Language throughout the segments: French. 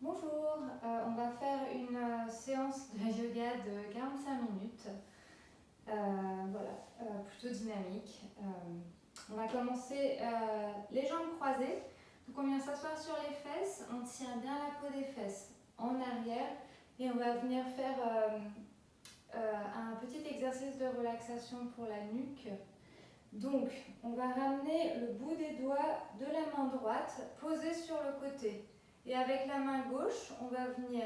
Bonjour, on va faire une séance de yoga de 45 minutes, plutôt dynamique. On va commencer les jambes croisées, donc on vient s'asseoir sur les fesses, on tient bien la peau des fesses en arrière et on va venir faire un petit exercice de relaxation pour la nuque. Donc on va ramener le bout des doigts de la main droite posé sur le côté. Et avec la main gauche, on va venir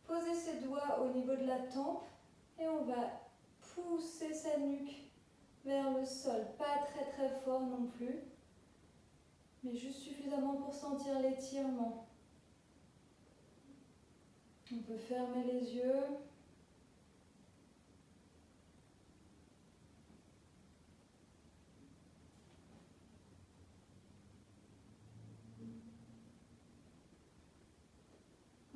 poser ses doigts au niveau de la tempe et on va pousser sa nuque vers le sol. Pas très fort non plus, mais juste suffisamment pour sentir l'étirement. On peut fermer les yeux.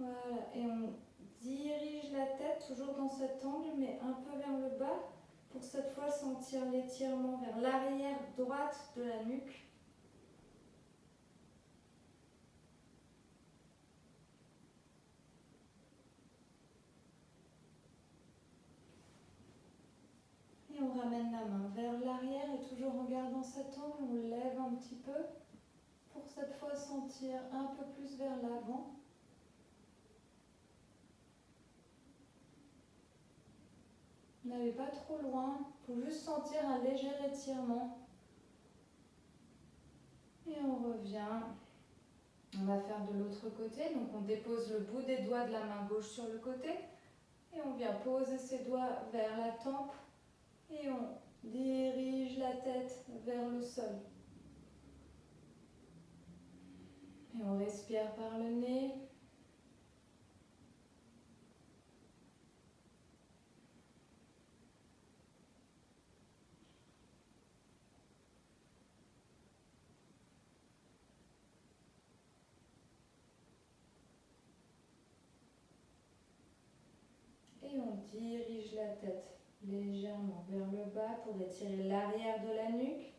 Voilà, et on dirige la tête toujours dans cet angle, mais un peu vers le bas, pour cette fois sentir l'étirement vers l'arrière droite de la nuque. Et on ramène la main vers l'arrière et toujours en gardant cet angle, on lève un petit peu pour cette fois sentir un peu plus vers l'avant. N'allez pas trop loin, il faut juste sentir un léger étirement. Et on revient. On va faire de l'autre côté, donc on dépose le bout des doigts de la main gauche sur le côté et on vient poser ses doigts vers la tempe et on dirige la tête vers le sol. Et on respire par le nez. Et on dirige la tête légèrement vers le bas pour étirer l'arrière de la nuque.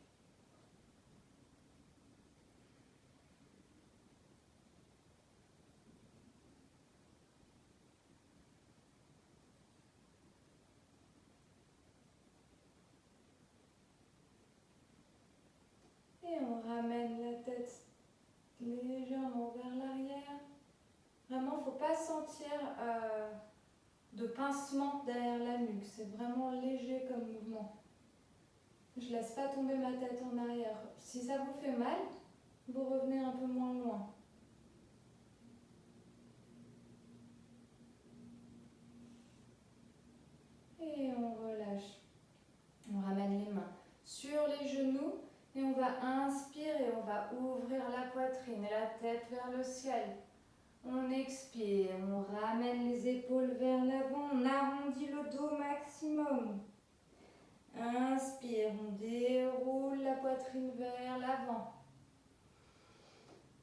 Et on ramène la tête légèrement vers l'arrière. Vraiment, il ne faut pas sentir de pincement derrière la nuque. C'est vraiment léger comme mouvement. Je ne laisse pas tomber ma tête en arrière. Si ça vous fait mal, vous revenez un peu moins loin. Et on relâche. On ramène les mains sur les genoux et on va inspirer, on va ouvrir la poitrine et la tête vers le ciel. On expire, on ramène les épaules vers l'avant, on arrondit le dos maximum. Inspire, on déroule la poitrine vers l'avant.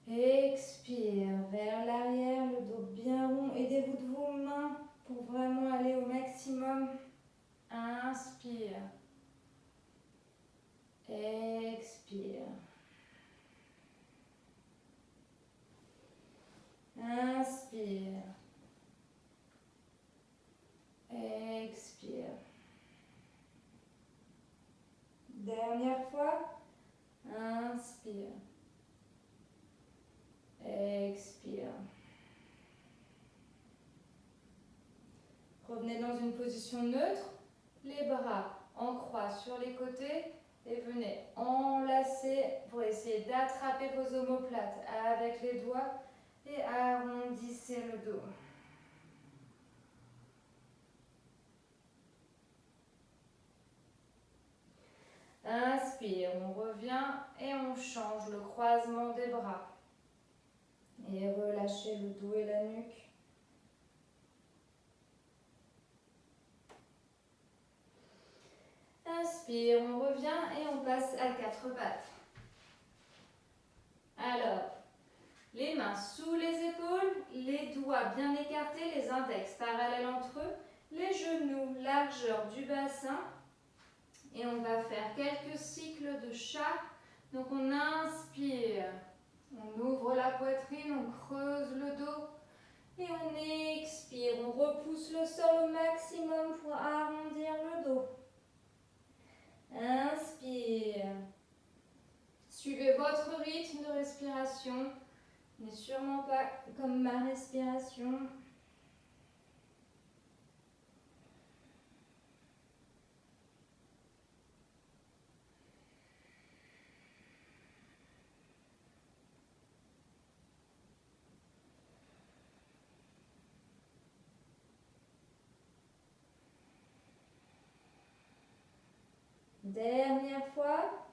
Expire, vers l'arrière, le dos bien rond. Aidez-vous de vos mains pour vraiment aller au maximum. Inspire. Expire. Inspire. Expire. Dernière fois. Inspire. Expire. Revenez dans une position neutre. Les bras en croix sur les côtés. Et venez enlacer pour essayer d'attraper vos omoplates avec les doigts. Et arrondissez le dos. Inspire, on revient et on change le croisement des bras. Et relâchez le dos et la nuque. Inspire, on revient et on passe à 4 pattes. Alors, les mains sous les épaules, les doigts bien écartés, les index parallèles entre eux, les genoux largeur du bassin. Et on va faire quelques cycles de chat. Donc on inspire, on ouvre la poitrine, on creuse le dos. Et on expire, on repousse le sol au maximum pour arrondir le dos. Inspire. Suivez votre rythme de respiration. Mais sûrement pas comme ma respiration. Dernière fois.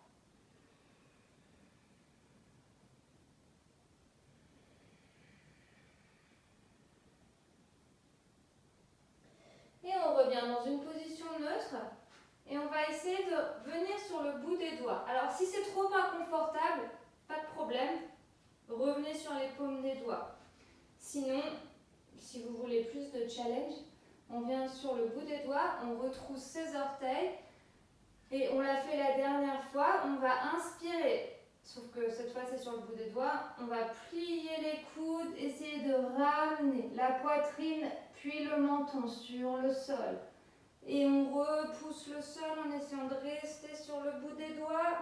Et on revient dans une position neutre. Et on va essayer de venir sur le bout des doigts. Alors si c'est trop inconfortable, pas de problème. Revenez sur les paumes des doigts. Sinon, si vous voulez plus de challenge, on vient sur le bout des doigts, on retrousse ses orteils. Et on l'a fait la dernière fois, on va inspirer. Sauf que cette fois c'est sur le bout des doigts. On va plier les coudes, essayer de ramener la poitrine puis le menton sur le sol. Et on repousse le sol en essayant de rester sur le bout des doigts.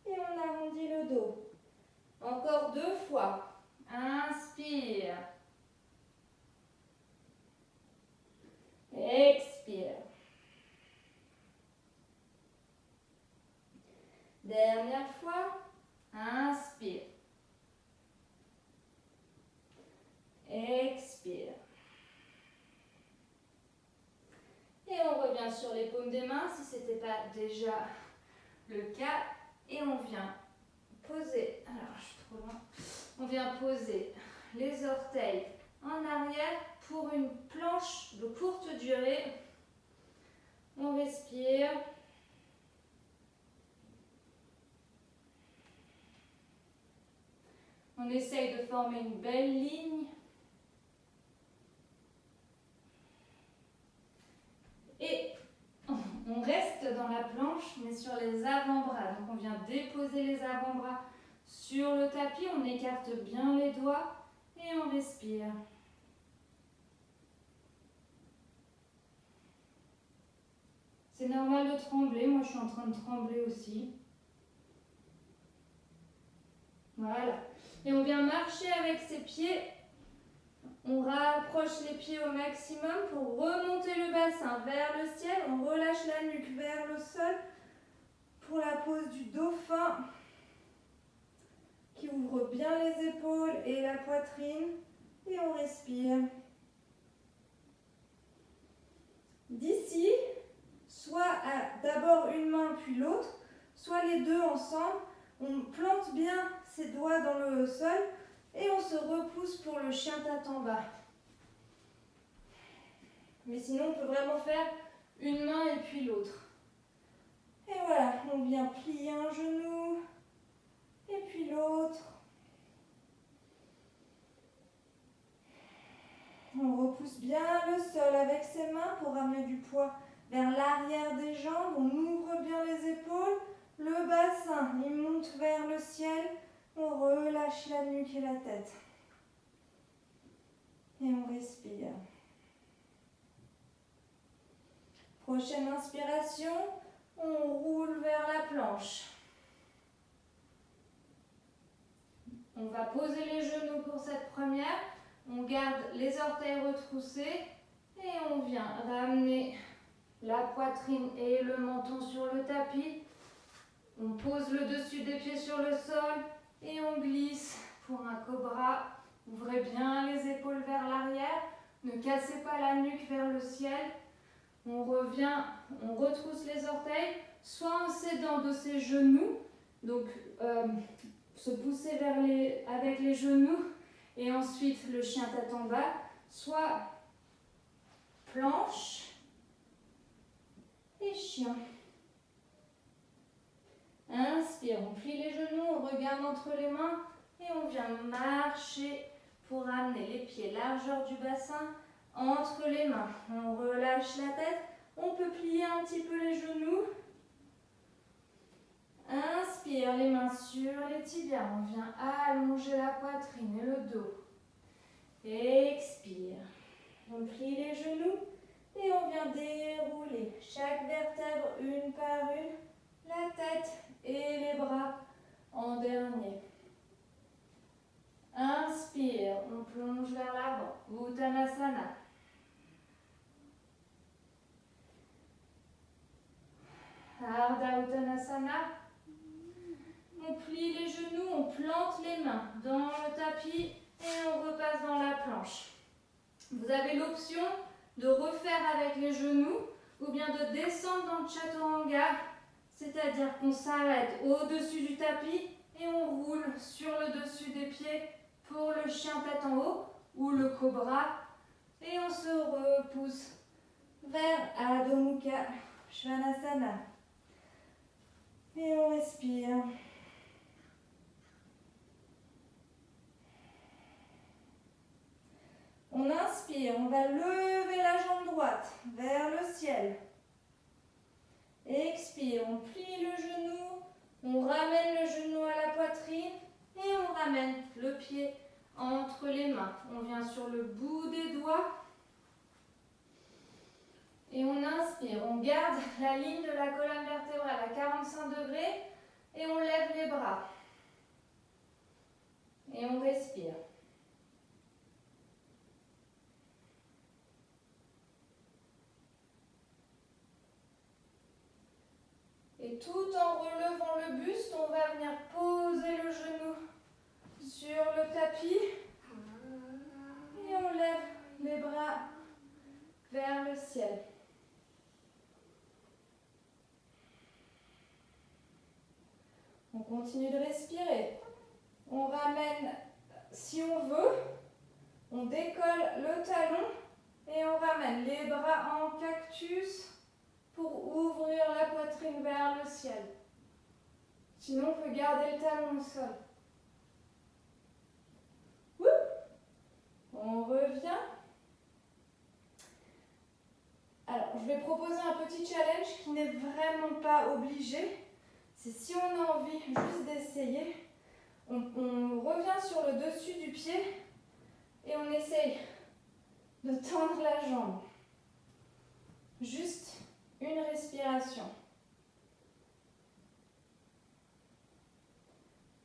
Et on arrondit le dos. Encore 2 fois. Inspire. Expire. Dernière fois. Inspire. Expire. Et on revient sur les paumes des mains si ce n'était pas déjà le cas. Et on vient poser, alors je suis trop loin, on vient poser les orteils en arrière pour une planche de courte durée. On respire. On essaye de former une belle ligne. Et on reste dans la planche, mais sur les avant-bras. Donc on vient déposer les avant-bras sur le tapis. On écarte bien les doigts et on respire. C'est normal de trembler. Moi, je suis en train de trembler aussi. Voilà. Et on vient marcher avec ses pieds. On rapproche les pieds au maximum pour remonter le bassin vers le ciel. On relâche la nuque vers le sol pour la pose du dauphin qui ouvre bien les épaules et la poitrine. Et on respire. D'ici, soit d'abord une main puis l'autre, soit les deux ensemble. On plante bien ses doigts dans le sol et on se repousse pour le chien tête en bas. Mais sinon, on peut vraiment faire une main et puis l'autre. Et voilà, on vient plier un genou et puis l'autre. On repousse bien le sol avec ses mains pour ramener du poids vers l'arrière des jambes. On ouvre bien les épaules. Le bassin, il monte vers le ciel. On relâche la nuque et la tête. Et on respire. Prochaine inspiration, on roule vers la planche. On va poser les genoux pour cette première. On garde les orteils retroussés et on vient ramener la poitrine et le menton sur le tapis. On pose le dessus des pieds sur le sol et on glisse pour un cobra. Ouvrez bien les épaules vers l'arrière. Ne cassez pas la nuque vers le ciel. On revient, on retrousse les orteils, soit en s'aidant de ses genoux, donc se pousser avec les genoux et ensuite le chien tête en bas, soit planche et chien. Inspire, on plie les genoux, on regarde entre les mains et on vient marcher pour amener les pieds largeur du bassin entre les mains. On relâche la tête, on peut plier un petit peu les genoux. Inspire, les mains sur les tibias, on vient allonger la poitrine et le dos. Expire. expire. On plie les genoux et on vient dérouler chaque vertèbre une par une, la tête et les bras en dernier. Inspire, on plonge vers l'avant, Uttanasana. Ardha Uttanasana. On plie les genoux, on plante les mains dans le tapis et on repasse dans la planche. Vous avez l'option de refaire avec les genoux ou bien de descendre dans le chaturanga, c'est-à-dire qu'on s'arrête au-dessus du tapis et on roule sur le dessus des pieds pour le chien tête en haut ou le cobra et on se repousse vers Adho Mukha Svanasana. Et on respire. On inspire, on va lever la jambe droite vers le ciel. Expire, on plie le genou, on ramène le genou à la poitrine et on ramène le pied entre les mains. On vient sur le bout des doigts et on inspire. On garde la ligne de la colonne vertébrale à 45 degrés et on lève les bras. Et on respire. Et tout en relevant le buste, on va venir poser le genou sur le tapis. Et on lève les bras vers le ciel. On continue de respirer. On ramène, si on veut, on décolle le talon et on ramène les bras en cactus pour ouvrir la poitrine vers le ciel. Sinon, on peut garder le talon au sol. On revient. Alors, je vais proposer un petit challenge qui n'est vraiment pas obligé. C'est si on a envie juste d'essayer. On revient sur le dessus du pied et on essaye de tendre la jambe. Juste une respiration.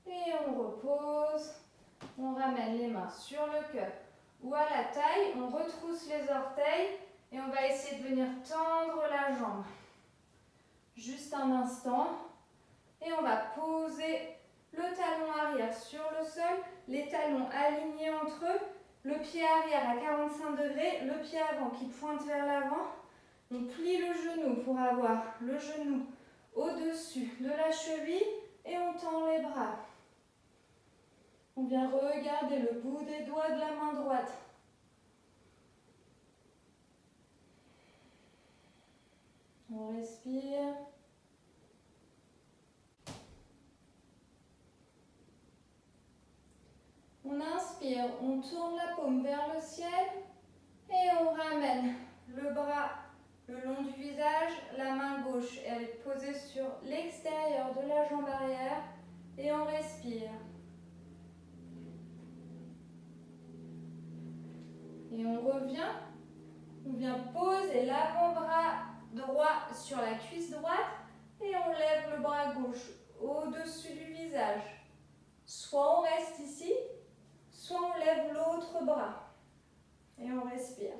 Et on repose. On ramène les mains sur le cœur ou à la taille. On retrousse les orteils et on va essayer de venir tendre la jambe. Juste un instant. Et on va poser le talon arrière sur le sol, les talons alignés entre eux, le pied arrière à 45 degrés, le pied avant qui pointe vers l'avant. On plie le genou pour avoir le genou au-dessus de la cheville et on tend les bras. On vient regarder le bout des doigts de la main droite. On respire. On inspire, on tourne la paume vers le ciel et on ramène le bras le long du visage, la main gauche elle est posée sur l'extérieur de la jambe arrière et on respire. Et on revient, on vient poser l'avant-bras droit sur la cuisse droite et on lève le bras gauche au-dessus du visage. Soit on reste ici, soit on lève l'autre bras et on respire.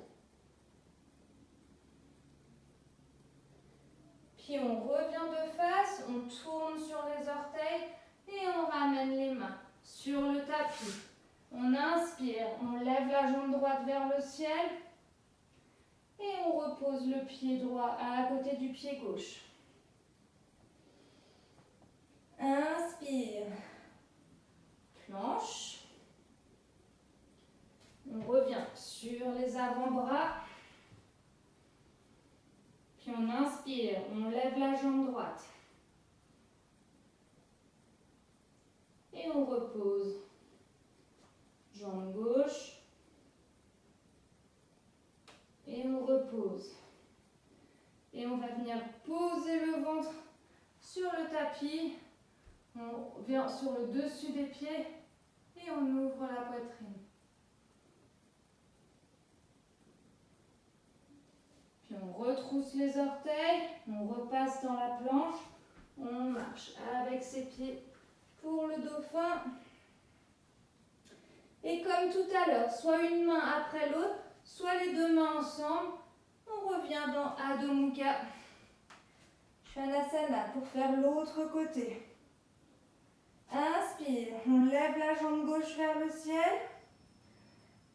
Puis on revient de face, on tourne sur les orteils et on ramène les mains sur le tapis. On inspire, on lève la jambe droite vers le ciel et on repose le pied droit à côté du pied gauche. Inspire, planche. On revient sur les avant-bras. Puis on inspire, on lève la jambe droite. Et on repose. Jambe gauche. Et on repose. Et on va venir poser le ventre sur le tapis. On vient sur le dessus des pieds et on ouvre la poitrine. retrousse les orteils, on repasse dans la planche, on marche avec ses pieds pour le dauphin. Et comme tout à l'heure, soit une main après l'autre, soit les deux mains ensemble, on revient dans Adho Mukha Svanasana pour faire l'autre côté. Inspire, on lève la jambe gauche vers le ciel.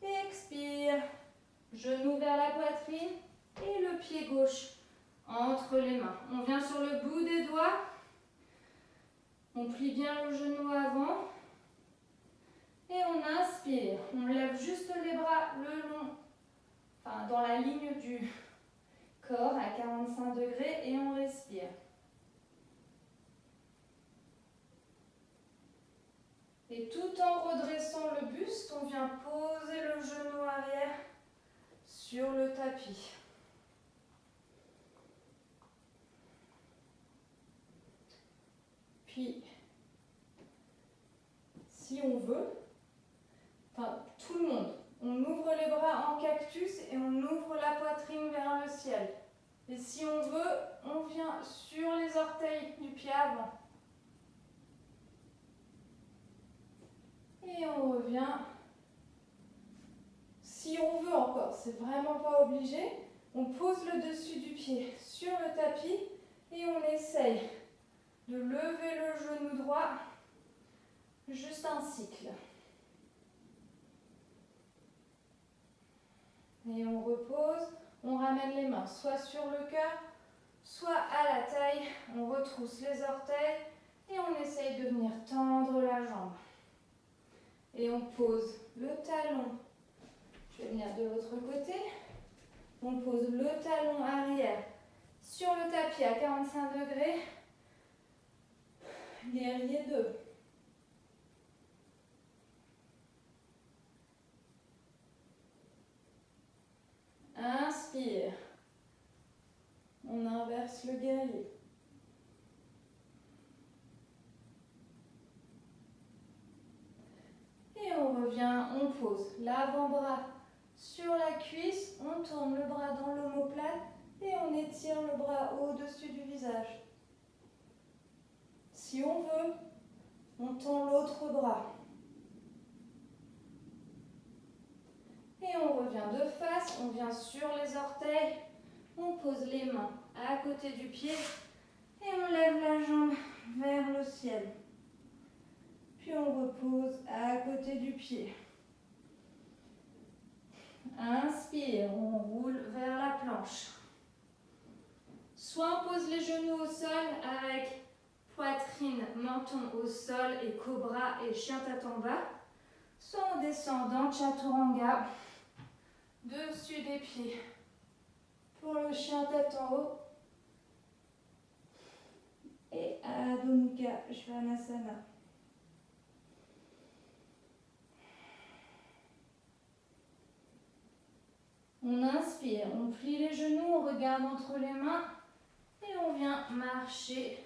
Expire, genou vers la poitrine et le pied gauche entre les mains. On vient sur le bout des doigts. On plie bien le genou avant. Et on inspire. On lève juste les bras le long, enfin dans la ligne du corps à 45 degrés et on respire. Et tout en redressant le buste, on vient poser le genou arrière sur le tapis. Puis, si on veut, enfin tout le monde, on ouvre les bras en cactus et on ouvre la poitrine vers le ciel. Et si on veut, on vient sur les orteils du pied avant. Et on revient. Si on veut encore, c'est vraiment pas obligé. On pose le dessus du pied sur le tapis et on essaye de lever le genou droit. Juste un cycle. Et on repose. On ramène les mains soit sur le cœur, soit à la taille. On retrousse les orteils et on essaye de venir tendre la jambe. Et on pose le talon. Je vais venir de l'autre côté. On pose le talon arrière sur le tapis à 45 degrés. Guerrier 2. Inspire. On inverse le guerrier. Et on revient, on pose l'avant-bras sur la cuisse, on tourne le bras dans l'omoplate et on étire le bras au-dessus du visage. Si on veut, on tend l'autre bras. Et on revient de face, on vient sur les orteils, on pose les mains à côté du pied et on lève la jambe vers le ciel. Puis on repose à côté du pied. Inspire, on roule vers la planche. Soit on pose les genoux au sol avec poitrine, menton au sol et cobra et chien tête en bas. Soit on descend dans Chaturanga, dessus des pieds pour le chien tête en haut. Et Adho Mukha Svanasana. On inspire, on plie les genoux, on regarde entre les mains et on vient marcher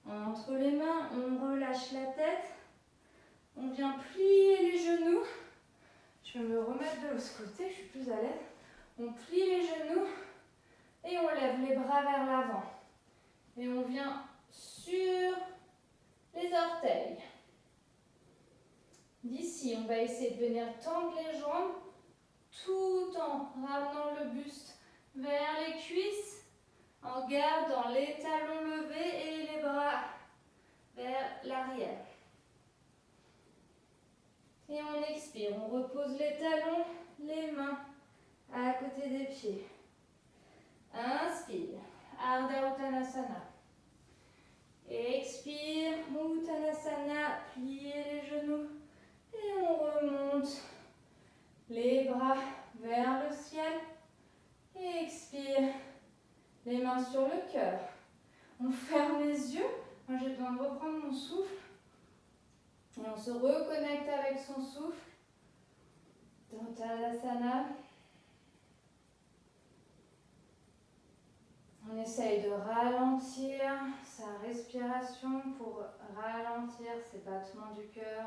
entre les mains. On relâche la tête, on vient plier les genoux. Je vais me remettre de l'autre côté, je suis plus à l'aise. On plie les genoux et on lève les bras vers l'avant. Et on vient sur les orteils. D'ici, on va essayer de venir tendre les jambes tout en ramenant le buste vers les cuisses, en gardant les talons levés et les bras vers l'arrière. Et on expire, on repose les talons, les mains à côté des pieds. Inspire, Ardha Uttanasana. Expire, Uttanasana, pliez les genoux et on remonte les bras vers le ciel. Et expire, les mains sur le cœur. On ferme les yeux. Moi, j'ai besoin de reprendre mon souffle. Et on se reconnecte avec son souffle. Dans Tadasana. On essaye de ralentir sa respiration pour ralentir ses battements du cœur.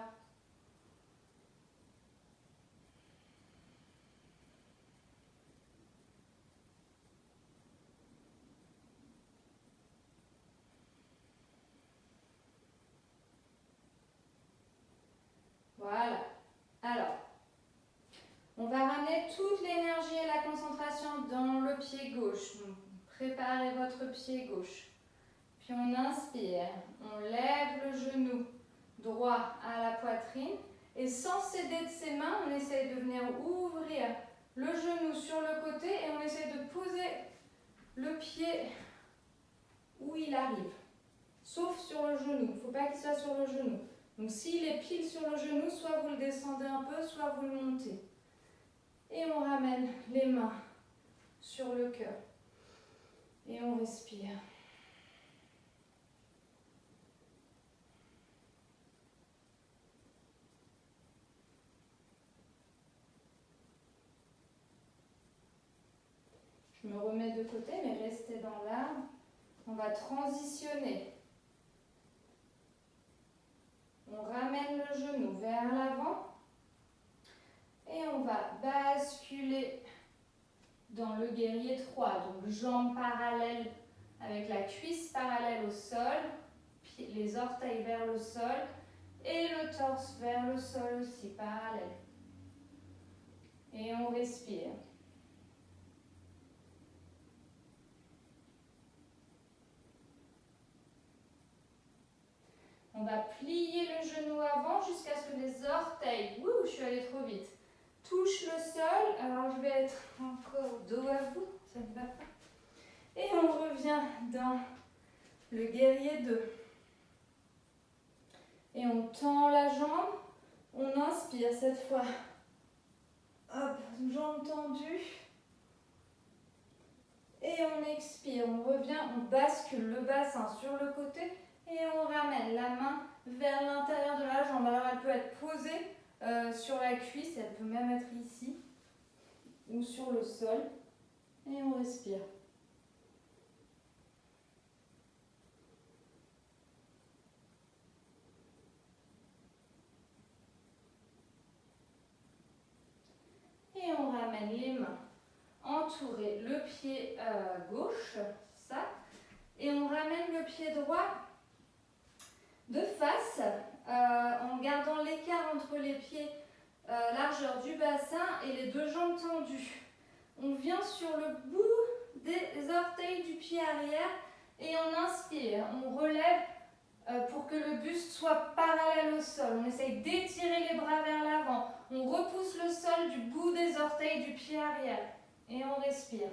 ramenez toute l'énergie et la concentration dans le pied gauche. Donc, préparez votre pied gauche. Puis on inspire, on lève le genou droit à la poitrine. Et sans céder de ses mains, on essaye de venir ouvrir le genou sur le côté et on essaye de poser le pied où il arrive. Sauf sur le genou, il ne faut pas qu'il soit sur le genou. Donc s'il est pile sur le genou, soit vous le descendez un peu, soit vous le montez. Et on ramène les mains sur le cœur. Et on respire. Je me remets de côté, mais restez dans l'arbre. On va transitionner. On ramène le genou vers l'avant. Et on va basculer dans le guerrier 3. Donc jambes parallèles avec la cuisse parallèle au sol. Les orteils vers le sol. Et le torse vers le sol aussi, parallèle. Et on respire. On va plier le genou avant jusqu'à ce que les orteils, je suis allée trop vite, touchent le sol. Alors je vais être encore dos à vous, ça ne va pas. Et on revient dans le guerrier 2. Et on tend la jambe, on inspire cette fois. Hop, jambe tendue. Et on expire, on revient, on bascule le bassin sur le côté. Et on ramène la main vers l'intérieur de la jambe. Alors elle peut être posée sur la cuisse, elle peut même être ici ou sur le sol. Et on respire. Et on ramène les mains, entourer le pied gauche, ça. Et on ramène le pied droit de face, en gardant l'écart entre les pieds, largeur du bassin et les deux jambes tendues. On vient sur le bout des orteils du pied arrière et on inspire, on relève pour que le buste soit parallèle au sol. On essaye d'étirer les bras vers l'avant. On repousse le sol du bout des orteils du pied arrière et on respire.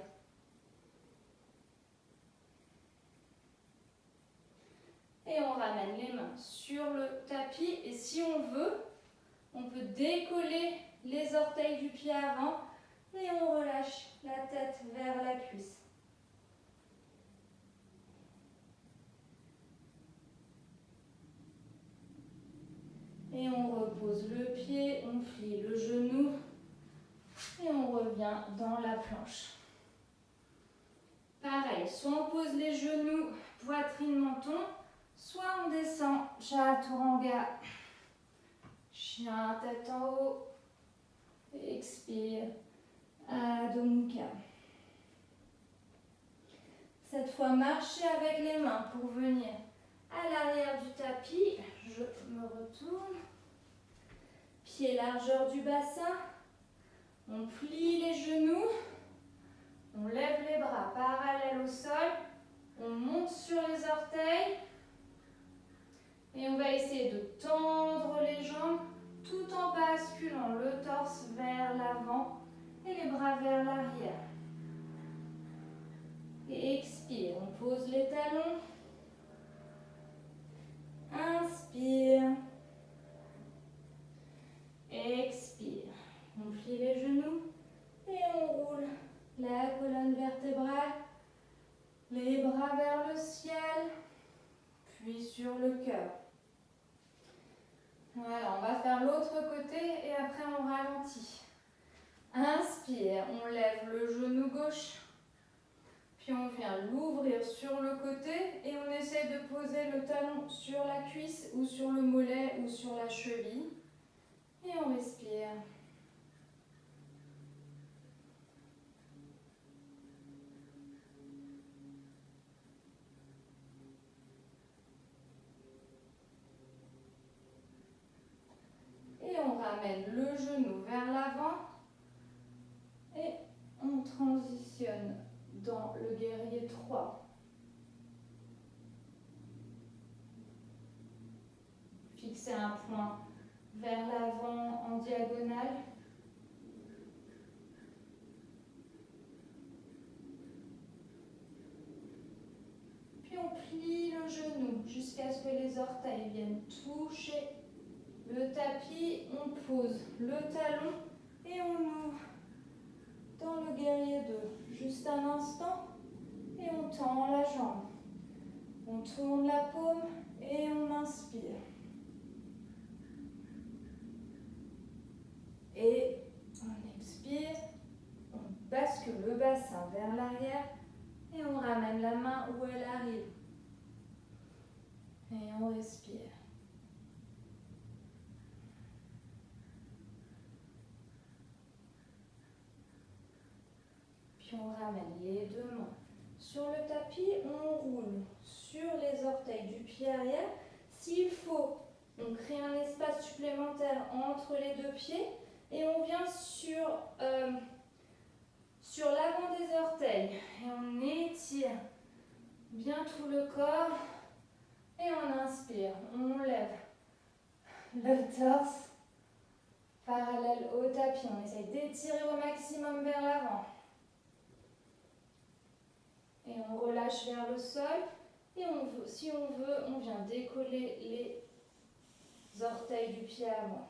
Et on ramène les mains sur le tapis et si on veut, on peut décoller les orteils du pied avant et on relâche la tête vers la cuisse. Et on repose le pied, on plie le genou et on revient dans la planche. Pareil, soit on pose les genoux, poitrine, menton, soit on descend, chaturanga, chien, tête en haut, expire, Adho Mukha. Cette fois, marchez avec les mains pour venir à l'arrière du tapis. Je me retourne. Pied largeur du bassin. On plie les genoux. On lève les bras parallèles au sol. On monte sur les orteils. Et on va essayer de tendre les jambes tout en basculant le torse vers l'avant et les bras vers l'arrière. Et expire, on pose les talons. Inspire. Expire. On plie les genoux et on roule la colonne vertébrale. Les bras vers le ciel, puis sur le cœur. Voilà, on va faire l'autre côté et après on ralentit. Inspire, on lève le genou gauche. Puis on vient l'ouvrir sur le côté et on essaie de poser le talon sur la cuisse ou sur le mollet ou sur la cheville. Et on respire. Et on ramène le genou vers l'avant. dans le guerrier 3. Fixez un point vers l'avant en diagonale. Puis on plie le genou jusqu'à ce que les orteils viennent toucher le tapis. On pose le talon et on ouvre dans le guerrier 2. Juste un instant et on tend la jambe. On tourne la paume et on inspire. Et on expire, on bascule le bassin vers l'arrière et on ramène la main où elle arrive. Et on respire. Puis on ramène les deux mains sur le tapis, on roule sur les orteils du pied arrière. S'il faut, on crée un espace supplémentaire entre les deux pieds et on vient sur l'avant des orteils. Et on étire bien tout le corps et on inspire. On lève le torse parallèle au tapis. On essaye d'étirer au maximum vers l'avant. Et on relâche vers le sol. Et si on veut, on vient décoller les orteils du pied avant.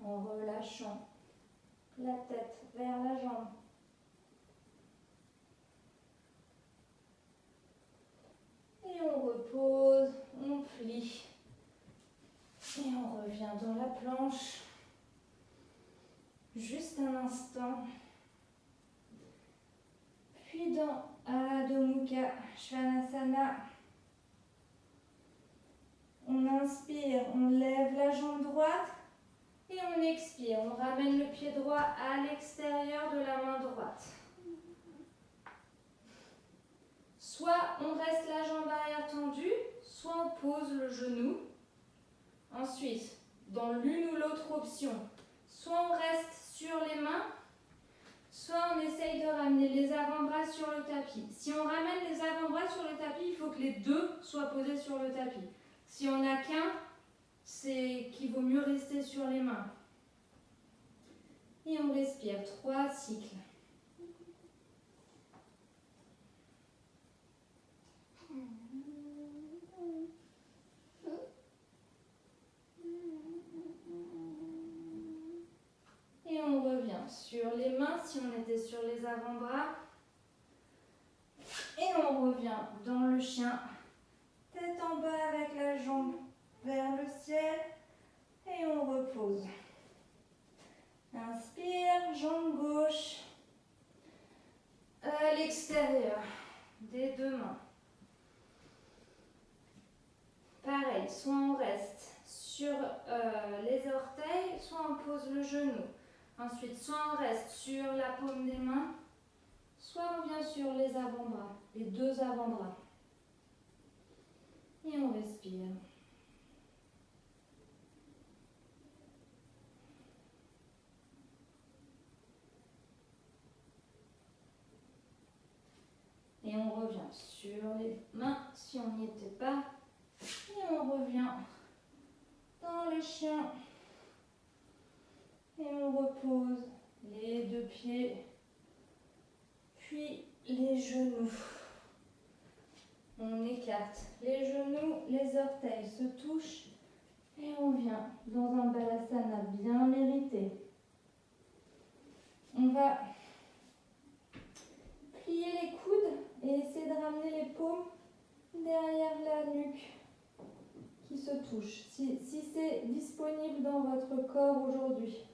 En relâchant la tête vers la jambe. Et on repose, on plie. Et on revient dans la planche. Juste un instant. Puis dans Adho Mukha Svanasana, on inspire, on lève la jambe droite et on expire. On ramène le pied droit à l'extérieur de la main droite. Soit on reste la jambe arrière tendue, soit on pose le genou. Ensuite, dans l'une ou l'autre option, soit on reste sur les mains, soit on essaye de ramener les avant-bras sur le tapis. Si on ramène les avant-bras sur le tapis, il faut que les deux soient posés sur le tapis. Si on n'a qu'un, c'est qu'il vaut mieux rester sur les mains. Et on respire 3 cycles. Et on revient sur les mains si on était sur les avant-bras. Et on revient dans le chien. Tête en bas avec la jambe vers le ciel. Et on repose. Inspire, jambe gauche à l'extérieur des deux mains. Pareil, soit on reste sur les orteils, soit on pose le genou. Ensuite, soit on reste sur la paume des mains, soit on vient sur les avant-bras, les deux avant-bras. Et on respire. Et on revient sur les mains si on n'y était pas. Et on revient dans le chien. Et on repose les deux pieds, puis les genoux. On écarte les genoux, les orteils se touchent et on vient dans un balasana bien mérité. On va plier les coudes et essayer de ramener les paumes derrière la nuque qui se touche, si c'est disponible dans votre corps aujourd'hui.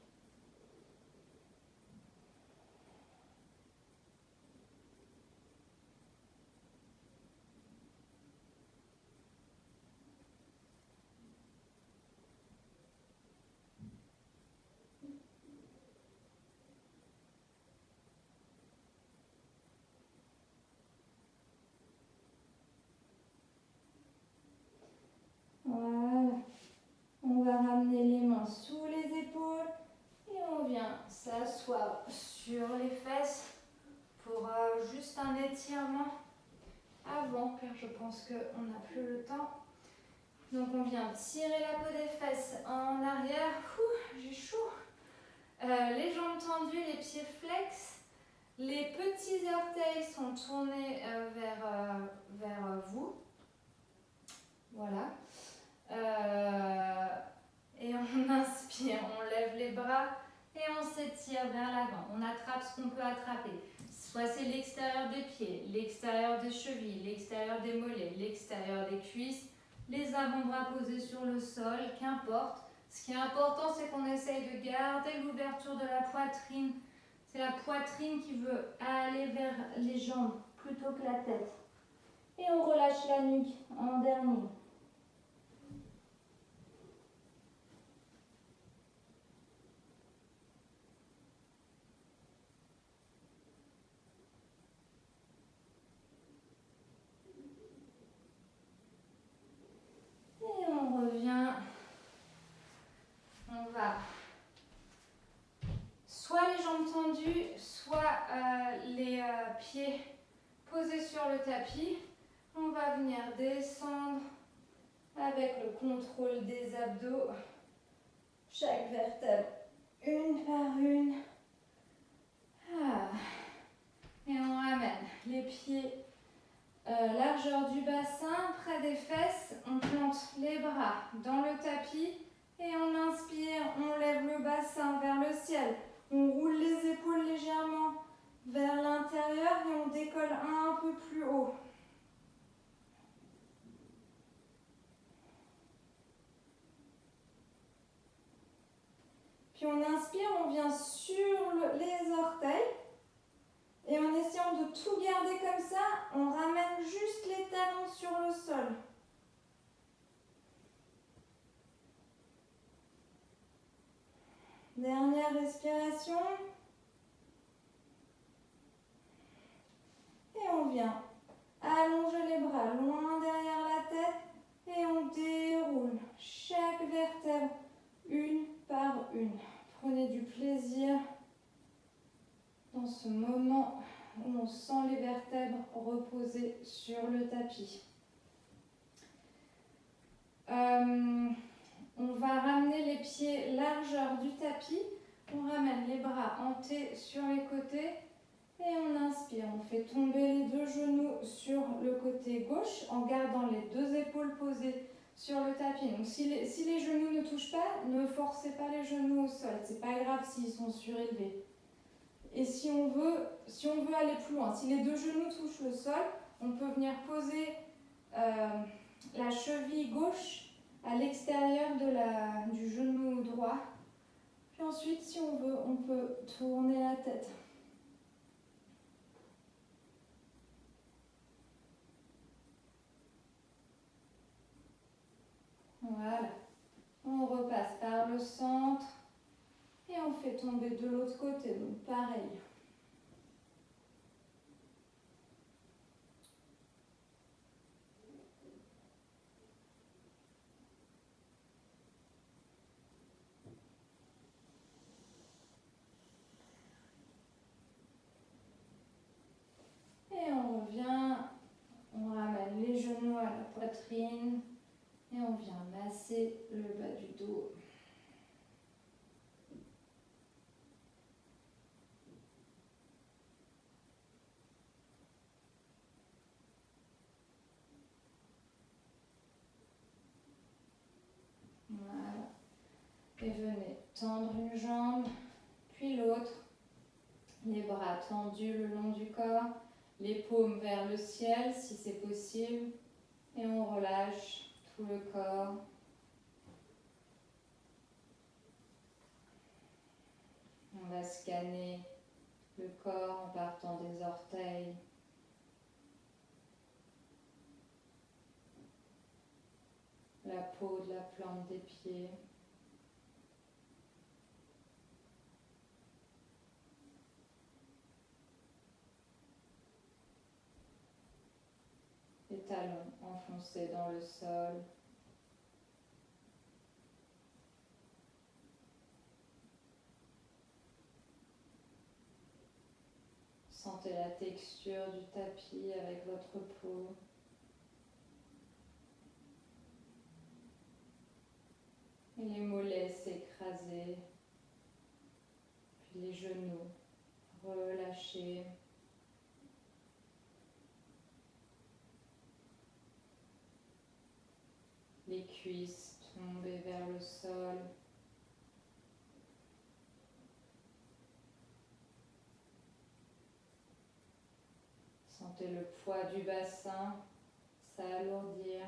Voilà. On va ramener les mains sous les épaules et on vient s'asseoir sur les fesses pour juste un étirement avant, car je pense qu'on n'a plus le temps. Donc on vient tirer la peau des fesses en arrière. J'ai chaud. Les jambes tendues, les pieds flex. Les petits orteils sont tournés vers vous. Voilà. Et on inspire, on lève les bras et on s'étire vers l'avant. On attrape ce qu'on peut attraper. Soit c'est l'extérieur des pieds, l'extérieur des chevilles, l'extérieur des mollets, l'extérieur des cuisses, les avant-bras posés sur le sol, qu'importe. Ce qui est important, c'est qu'on essaye de garder l'ouverture de la poitrine. C'est la poitrine qui veut aller vers les jambes plutôt que la tête. Et on relâche la nuque en dernier. Et on revient. On va soit les jambes tendues, soit les pieds posés sur le tapis. On va venir descendre avec le contrôle des abdos. Chaque vertèbre, une par une. Et on ramène les pieds largeur du bassin, près des fesses. On plante les bras dans le tapis. Et on inspire, on lève le bassin vers le ciel. On roule les épaules légèrement vers l'intérieur et on décolle un peu plus haut. Puis on inspire, on vient sur les orteils. Et en essayant de tout garder comme ça, on ramène juste les talons sur le sol. Dernière respiration. Et on vient allonger les bras loin derrière la tête et on déroule chaque vertèbre une par une. Prenez du plaisir dans ce moment où on sent les vertèbres reposer sur le tapis. On va ramener les pieds largeur du tapis. On ramène les bras en T sur les côtés. Et on inspire, on fait tomber les deux genoux sur le côté gauche en gardant les deux épaules posées sur le tapis. Donc si les genoux ne touchent pas, ne forcez pas les genoux au sol. C'est pas grave s'ils sont surélevés. Et si on veut aller plus loin, si les deux genoux touchent le sol, on peut venir poser la cheville gauche à l'extérieur du genou droit. Puis ensuite, si on veut, on peut tourner la tête. Voilà. On repasse par le centre et on fait tomber de l'autre côté. Donc pareil. Et on revient, on ramène les genoux à la poitrine et on vient masser le bas du dos. Voilà. Et venez tendre une jambe, puis l'autre. Les bras tendus le long du corps, les paumes vers le ciel si c'est possible. Et on relâche tout le corps. On va scanner le corps en partant des orteils. La peau de la plante des pieds. Les talons enfoncés dans le sol. Sentez la texture du tapis avec votre peau. Et les mollets s'écraser. Puis les genoux relâchés. Les cuisses tomber vers le sol. Sentez le poids du bassin s'alourdir.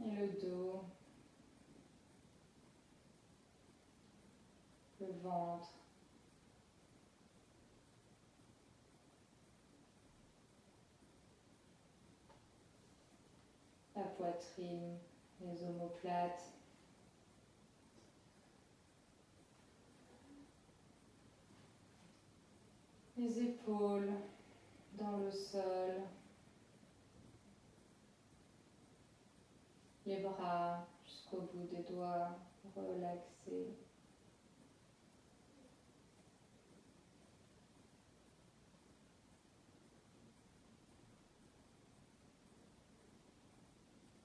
Et le dos, le ventre, la poitrine, les omoplates. Les épaules dans le sol, les bras jusqu'au bout des doigts relaxés.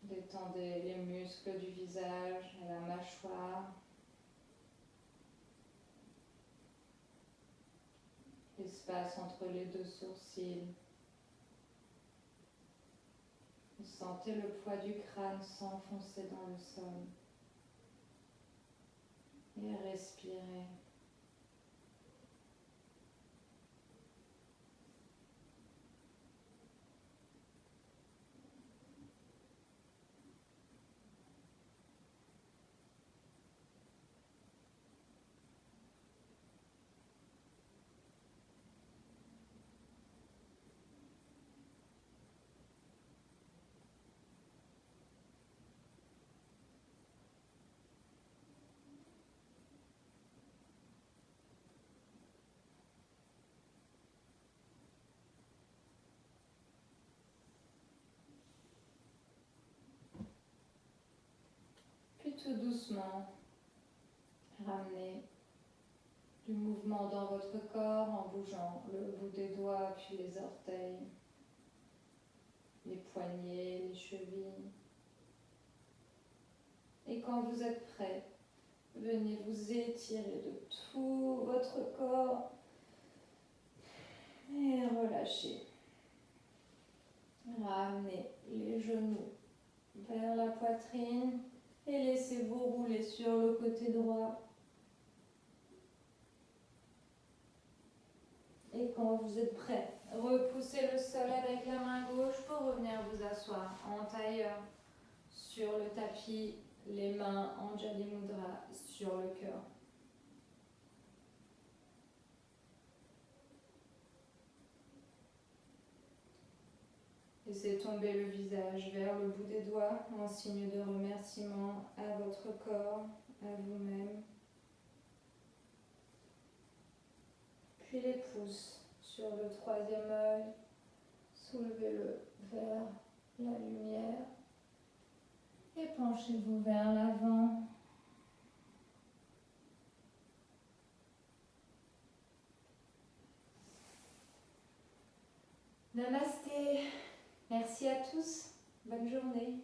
Détendez les muscles du visage et la mâchoire. L'espace entre les deux sourcils. Sentez le poids du crâne s'enfoncer dans le sol. Et respirez. Puis tout doucement, ramenez du mouvement dans votre corps en bougeant le bout des doigts puis les orteils, les poignets, les chevilles. Et quand vous êtes prêt, venez vous étirer de tout votre corps et relâchez. Ramenez les genoux vers la poitrine et laissez-vous rouler sur le côté droit. Et quand vous êtes prêt, repoussez le sol avec la main gauche pour revenir vous asseoir en tailleur sur le tapis, les mains en Jali Mudra sur le cœur. Laissez tomber le visage vers le bout des doigts en signe de remerciement à votre corps, à vous-même. Puis les pouces sur le troisième œil, soulevez-le vers la lumière et penchez-vous vers l'avant. Namasté. Merci à tous. Bonne journée.